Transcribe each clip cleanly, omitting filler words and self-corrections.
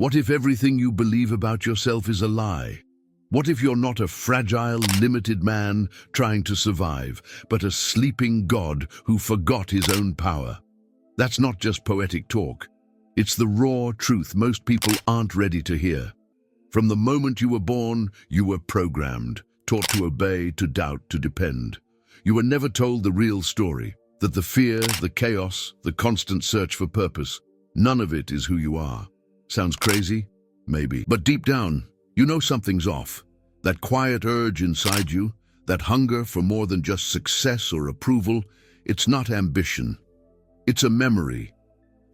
What if everything you believe about yourself is a lie? What if you're not a fragile, limited man trying to survive, but a sleeping God who forgot his own power? That's not just poetic talk. It's the raw truth most people aren't ready to hear. From the moment you were born, you were programmed, taught to obey, to doubt, to depend. You were never told the real story, that the fear, the chaos, the constant search for purpose, none of it is who you are. Sounds crazy? Maybe. But deep down, you know something's off. That quiet urge inside you, that hunger for more than just success or approval, it's not ambition. It's a memory,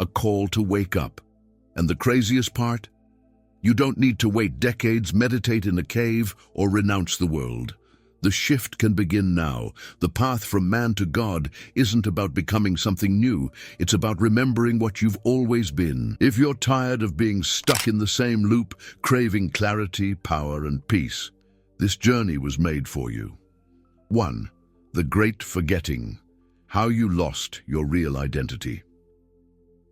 a call to wake up. And the craziest part? You don't need to wait decades, meditate in a cave, or renounce the world. The shift can begin now. The path from man to God isn't about becoming something new. It's about remembering what you've always been. If you're tired of being stuck in the same loop, craving clarity, power, and peace, this journey was made for you. 1. The Great Forgetting. How you lost your real identity.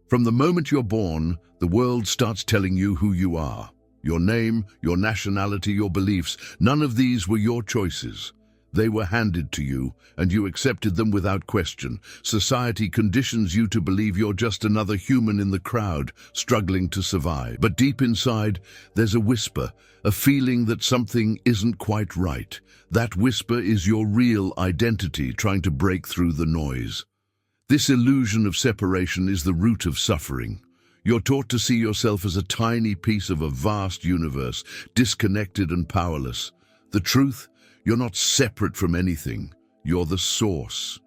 From the moment you're born, the world starts telling you who you are. Your name, your nationality, your beliefs, none of these were your choices. They were handed to you, and you accepted them without question. Society conditions you to believe you're just another human in the crowd, struggling to survive. But deep inside, there's a whisper, a feeling that something isn't quite right. That whisper is your real identity trying to break through the noise. This illusion of separation is the root of suffering. You're taught to see yourself as a tiny piece of a vast universe, disconnected and powerless. The truth? You're not separate from anything. You're the source.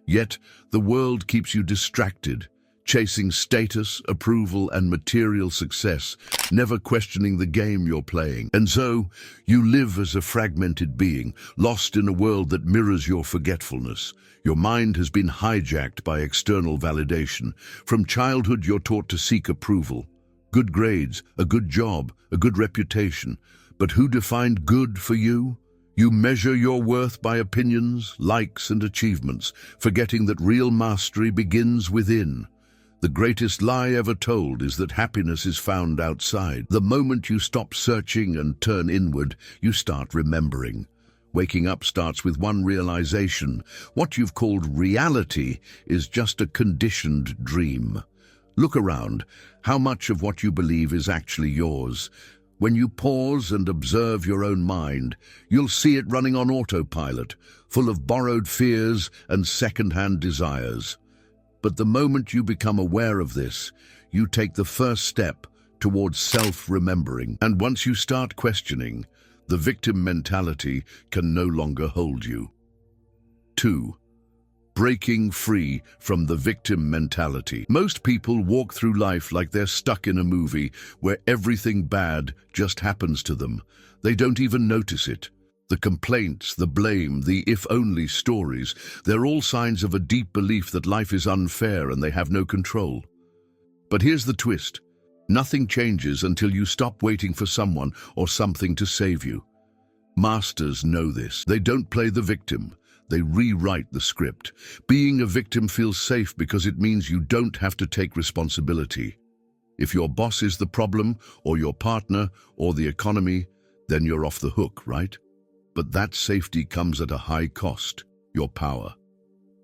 Yet, the world keeps you distracted, chasing status, approval, and material success, never questioning the game you're playing. And so, you live as a fragmented being, lost in a world that mirrors your forgetfulness. Your mind has been hijacked by external validation. From childhood, you're taught to seek approval. Good grades, a good job, a good reputation. But who defined good for you? You measure your worth by opinions, likes, and achievements, forgetting that real mastery begins within. The greatest lie ever told is that happiness is found outside. The moment you stop searching and turn inward, you start remembering. Waking up starts with one realization. What you've called reality is just a conditioned dream. Look around. How much of what you believe is actually yours? When you pause and observe your own mind, you'll see it running on autopilot, full of borrowed fears and second-hand desires. But the moment you become aware of this, you take the first step towards self-remembering. And once you start questioning, the victim mentality can no longer hold you. 2. Breaking free from the victim mentality. Most people walk through life like they're stuck in a movie where everything bad just happens to them. They don't even notice it. The complaints, the blame, the if-only stories, they're all signs of a deep belief that life is unfair and they have no control. But here's the twist. Nothing changes until you stop waiting for someone or something to save you. Masters know this. They don't play the victim. They rewrite the script. Being a victim feels safe because it means you don't have to take responsibility. If your boss is the problem, or your partner, or the economy, then you're off the hook, right? But that safety comes at a high cost, your power.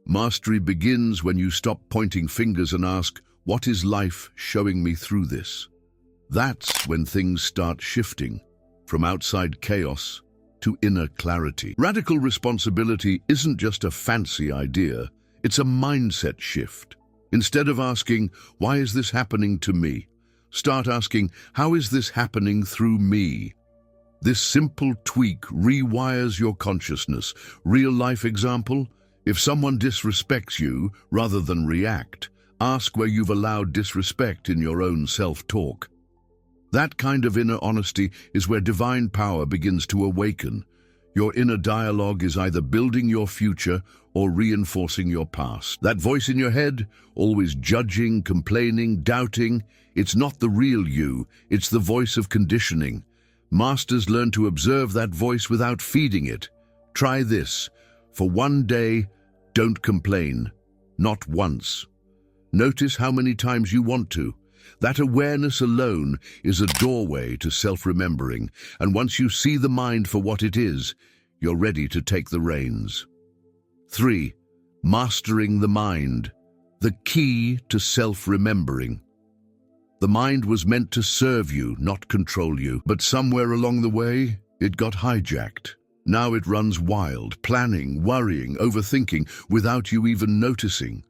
Mastery begins when you stop pointing fingers and ask, what is life showing me through this? That's when things start shifting, from outside chaos to inner clarity. Radical responsibility isn't just a fancy idea, it's a mindset shift. Instead of asking, why is this happening to me? Start asking, how is this happening through me? This simple tweak rewires your consciousness. Real life example, if someone disrespects you, rather than react, ask where you've allowed disrespect in your own self-talk. That kind of inner honesty is where divine power begins to awaken. Your inner dialogue is either building your future or reinforcing your past. That voice in your head, always judging, complaining, doubting, it's not the real you, it's the voice of conditioning. Masters learn to observe that voice without feeding it. Try this. For one day, don't complain. Not once. Notice how many times you want to. That awareness alone is a doorway to self-remembering, and once you see the mind for what it is, you're ready to take the reins. 3. Mastering the mind, the key to self-remembering. The mind was meant to serve you, not control you, but somewhere along the way, it got hijacked. Now it runs wild, planning, worrying, overthinking, without you even noticing.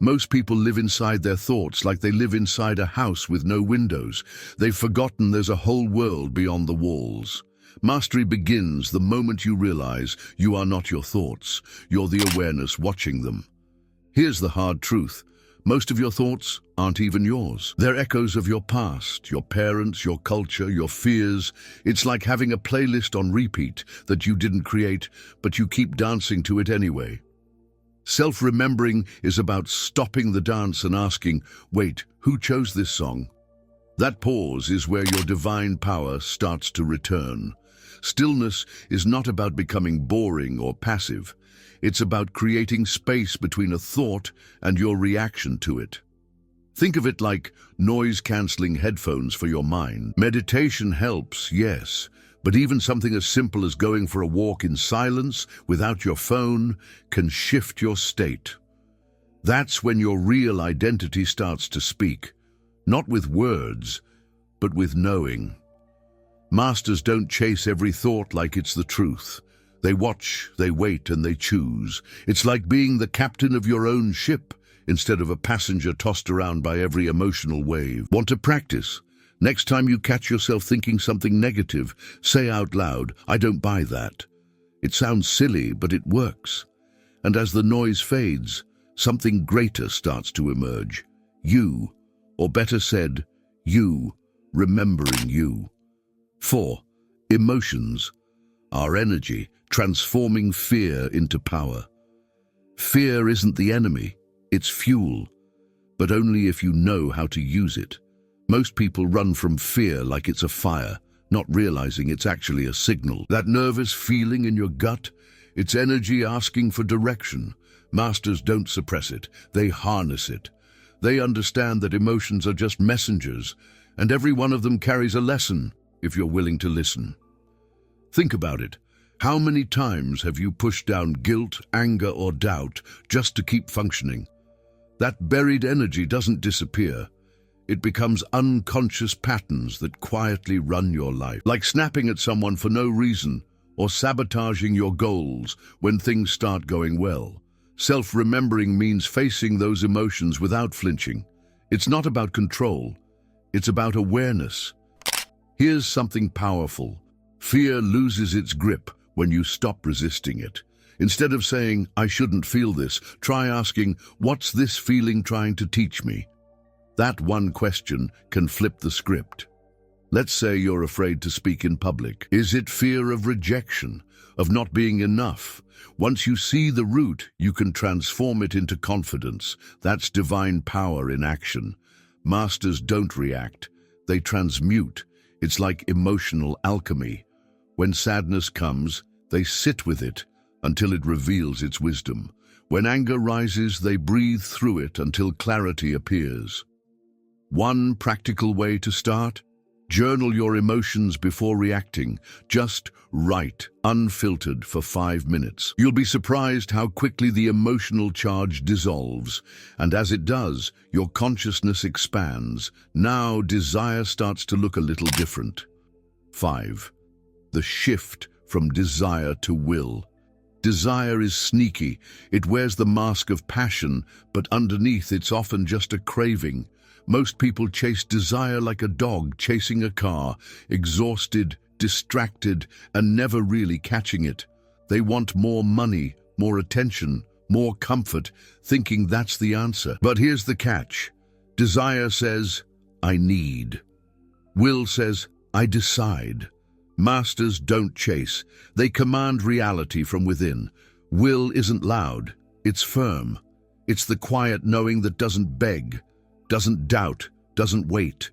Most people live inside their thoughts like they live inside a house with no windows. They've forgotten there's a whole world beyond the walls. Mastery begins the moment you realize you are not your thoughts, you're the awareness watching them. Here's the hard truth. Most of your thoughts aren't even yours. They're echoes of your past, your parents, your culture, your fears. It's like having a playlist on repeat that you didn't create, but you keep dancing to it anyway. Self-remembering is about stopping the dance and asking, wait, who chose this song? That pause is where your divine power starts to return. Stillness is not about becoming boring or passive. It's about creating space between a thought and your reaction to it. Think of it like noise-canceling headphones for your mind. Meditation helps, yes, but even something as simple as going for a walk in silence without your phone can shift your state. That's when your real identity starts to speak, not with words, but with knowing. Masters don't chase every thought like it's the truth. They watch, they wait, and they choose. It's like being the captain of your own ship instead of a passenger tossed around by every emotional wave. Want to practice? Next time you catch yourself thinking something negative, say out loud, I don't buy that. It sounds silly, but it works. And as the noise fades, something greater starts to emerge. You, or better said, you, remembering you. 4. Emotions. Our energy, transforming fear into power. Fear isn't the enemy, it's fuel, but only if you know how to use it. Most people run from fear like it's a fire, not realizing it's actually a signal. That nervous feeling in your gut, it's energy asking for direction. Masters don't suppress it, they harness it. They understand that emotions are just messengers, and every one of them carries a lesson if you're willing to listen. Think about it. How many times have you pushed down guilt, anger, or doubt just to keep functioning? That buried energy doesn't disappear. It becomes unconscious patterns that quietly run your life, like snapping at someone for no reason or sabotaging your goals when things start going well. Self-remembering means facing those emotions without flinching. It's not about control, it's about awareness. Here's something powerful. Fear loses its grip when you stop resisting it. Instead of saying, I shouldn't feel this, try asking, what's this feeling trying to teach me? That one question can flip the script. Let's say you're afraid to speak in public. Is it fear of rejection, of not being enough? Once you see the root, you can transform it into confidence. That's divine power in action. Masters don't react, they transmute. It's like emotional alchemy. When sadness comes, they sit with it until it reveals its wisdom. When anger rises, they breathe through it until clarity appears. One practical way to start? Journal your emotions before reacting. Just write, unfiltered, for 5 minutes. You'll be surprised how quickly the emotional charge dissolves. And as it does, your consciousness expands. Now desire starts to look a little different. 5. The shift from desire to will. Desire is sneaky. It wears the mask of passion, but underneath it's often just a craving. Most people chase desire like a dog chasing a car, exhausted, distracted, and never really catching it. They want more money, more attention, more comfort, thinking that's the answer. But here's the catch. Desire says, I need. Will says, I decide. Masters don't chase. They command reality from within. Will isn't loud. It's firm. It's the quiet knowing that doesn't beg, doesn't doubt, doesn't wait.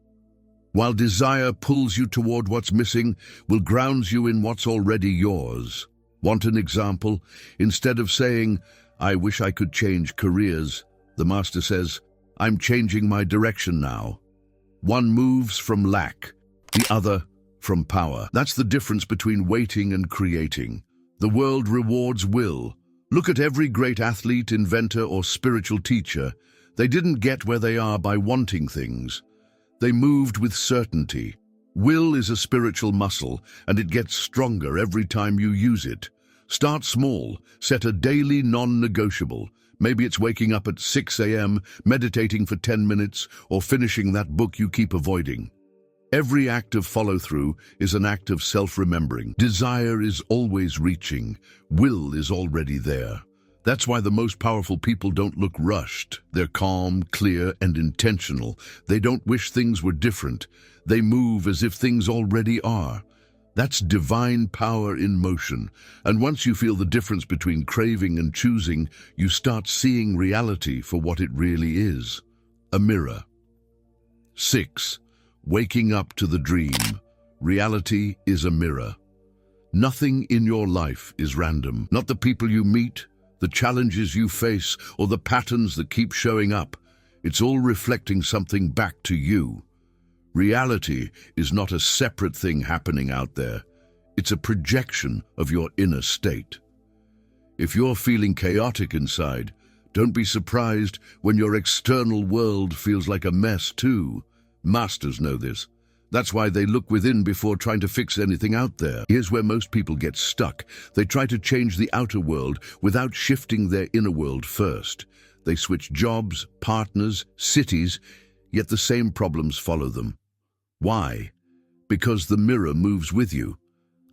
While desire pulls you toward what's missing, will grounds you in what's already yours. Want an example? Instead of saying, I wish I could change careers, the master says, I'm changing my direction now. One moves from lack, the other from power. That's the difference between waiting and creating. The world rewards will. Look at every great athlete, inventor, or spiritual teacher. They didn't get where they are by wanting things. They moved with certainty. Will is a spiritual muscle, and it gets stronger every time you use it. Start small. Set a daily non-negotiable. Maybe it's waking up at 6 a.m., meditating for 10 minutes, or finishing that book you keep avoiding. Every act of follow-through is an act of self-remembering. Desire is always reaching. Will is already there. That's why the most powerful people don't look rushed. They're calm, clear, and intentional. They don't wish things were different. They move as if things already are. That's divine power in motion. And once you feel the difference between craving and choosing, you start seeing reality for what it really is. A mirror. 6. Waking up to the dream. Reality is a mirror. Nothing in your life is random. Not the people you meet, the challenges you face, or the patterns that keep showing up. It's all reflecting something back to you. Reality is not a separate thing happening out there. It's a projection of your inner state. If you're feeling chaotic inside, don't be surprised when your external world feels like a mess too. Masters know this. That's why they look within before trying to fix anything out there. Here's where most people get stuck. They try to change the outer world without shifting their inner world first. They switch jobs, partners, cities, yet the same problems follow them. Why? Because the mirror moves with you.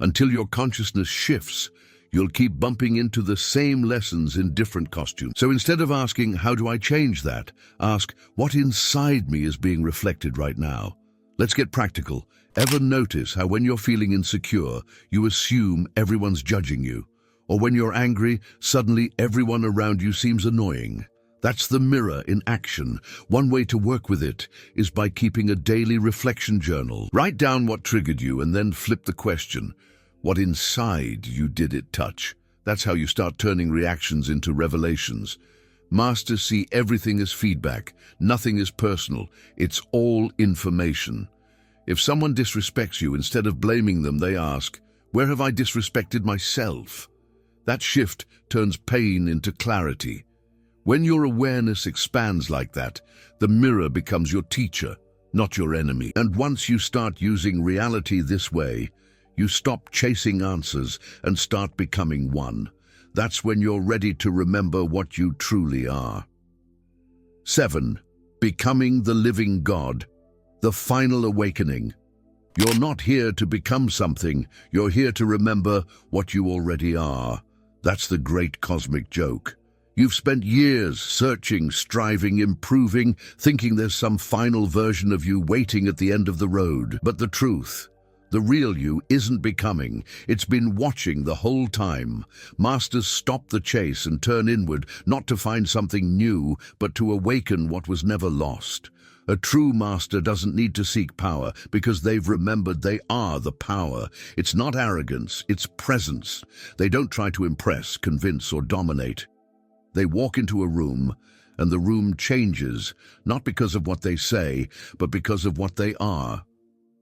Until your consciousness shifts, you'll keep bumping into the same lessons in different costumes. So instead of asking, how do I change that? Ask, what inside me is being reflected right now? Let's get practical. Ever notice how when you're feeling insecure, you assume everyone's judging you? Or when you're angry, suddenly everyone around you seems annoying? That's the mirror in action. One way to work with it is by keeping a daily reflection journal. Write down what triggered you and then flip the question. What inside you did it touch? That's how you start turning reactions into revelations. Masters see everything as feedback. Nothing is personal. It's all information. If someone disrespects you, instead of blaming them, they ask, where have I disrespected myself? That shift turns pain into clarity. When your awareness expands like that, the mirror becomes your teacher, not your enemy. And once you start using reality this way, you stop chasing answers and start becoming one. That's when you're ready to remember what you truly are. 7. Becoming the living God. The final awakening. You're not here to become something. You're here to remember what you already are. That's the great cosmic joke. You've spent years searching, striving, improving, thinking there's some final version of you waiting at the end of the road. But the truth, the real you, isn't becoming. It's been watching the whole time. Masters stop the chase and turn inward, not to find something new, but to awaken what was never lost. A true master doesn't need to seek power because they've remembered they are the power. It's not arrogance, it's presence. They don't try to impress, convince, or dominate. They walk into a room, and the room changes, not because of what they say, but because of what they are.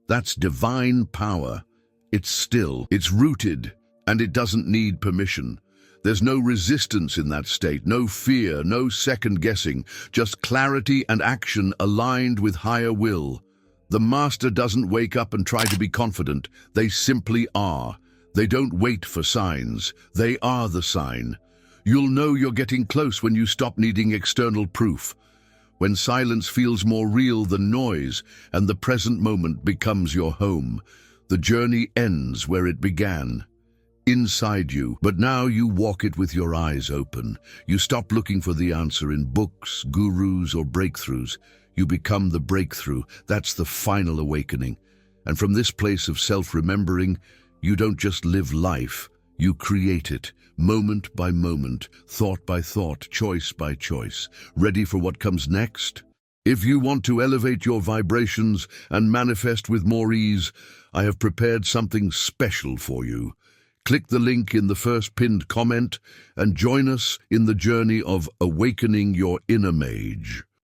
That's divine power. It's still, it's rooted, and it doesn't need permission. There's no resistance in that state, no fear, no second guessing, just clarity and action aligned with higher will. The master doesn't wake up and try to be confident. They simply are. They don't wait for signs. They are the sign. You'll know you're getting close when you stop needing external proof. When silence feels more real than noise and the present moment becomes your home. The journey ends where it began, inside you. But now you walk it with your eyes open. You stop looking for the answer in books, gurus, or breakthroughs. You become the breakthrough. That's the final awakening. And from this place of self-remembering, you don't just live life, you create it. Moment by moment, thought by thought, choice by choice, ready for what comes next? If you want to elevate your vibrations and manifest with more ease, I have prepared something special for you. Click the link in the first pinned comment and join us in the journey of awakening your inner mage.